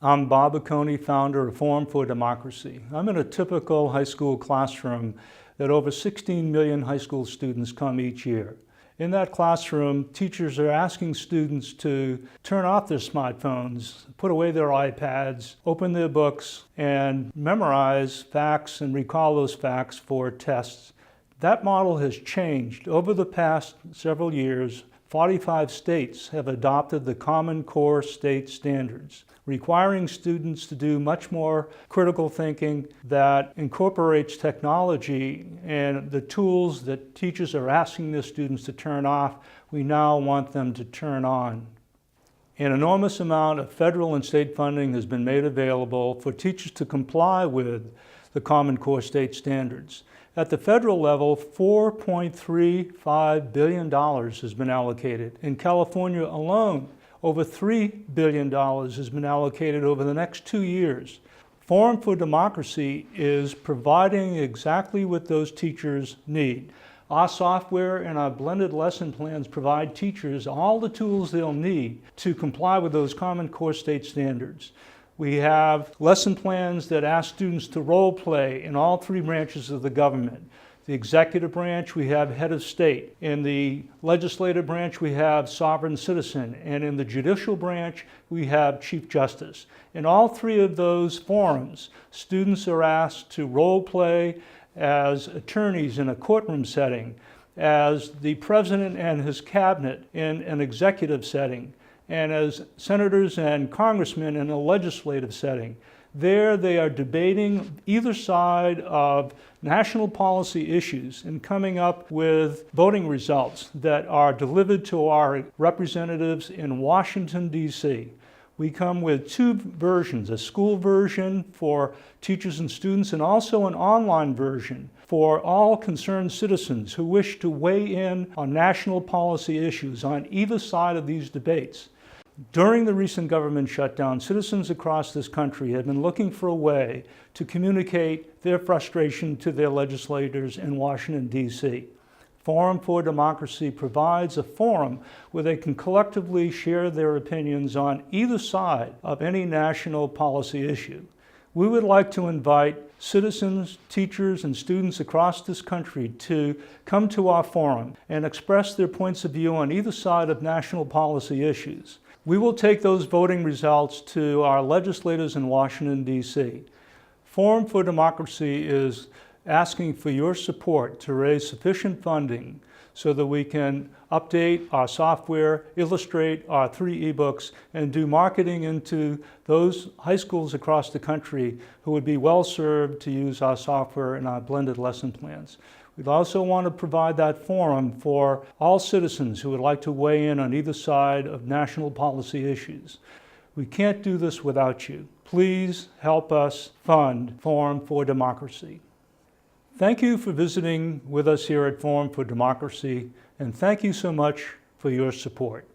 I'm Bob Oconee, founder of Forum for Democracy. I'm in a typical high school classroom that over 16 million high school students come each year. In that classroom, teachers are asking students to turn off their smartphones, put away their iPads, open their books, and memorize facts and recall those facts for tests. That model has changed. Over the past several years, 45 states have adopted the Common Core State Standards, requiring students to do much more critical thinking that incorporates technology and the tools that teachers are asking their students to turn off, we now want them to turn on. An enormous amount of federal and state funding has been made available for teachers to comply with the Common Core State Standards. At the federal level, $4.35 billion has been allocated. In California alone, over $3 billion has been allocated over the next 2 years. Forum for Democracy is providing exactly what those teachers need. Our software and our blended lesson plans provide teachers all the tools they'll need to comply with those Common Core State Standards. We have lesson plans that ask students to role play in all three branches of the government. The executive branch, we have head of state. In the legislative branch, we have sovereign citizen. And in the judicial branch, we have chief justice. In all three of those forums, students are asked to role play as attorneys in a courtroom setting, as the president and his cabinet in an executive setting, and as senators and congressmen in a legislative setting. There they are debating either side of national policy issues and coming up with voting results that are delivered to our representatives in Washington, D.C. We come with two versions, a school version for teachers and students and also an online version for all concerned citizens who wish to weigh in on national policy issues on either side of these debates. During the recent government shutdown, citizens across this country have been looking for a way to communicate their frustration to their legislators in Washington, D.C. Forum for Democracy provides a forum where they can collectively share their opinions on either side of any national policy issue. We would like to invite citizens, teachers, and students across this country to come to our forum and express their points of view on either side of national policy issues. We will take those voting results to our legislators in Washington, D.C. Forum for Democracy is asking for your support to raise sufficient funding so that we can update our software, illustrate our 3 ebooks, and do marketing into those high schools across the country who would be well served to use our software and our blended lesson plans. We also want to provide that forum for all citizens who would like to weigh in on either side of national policy issues. We can't do this without you. Please help us fund Forum for Democracy. Thank you for visiting with us here at Forum for Democracy, and thank you so much for your support.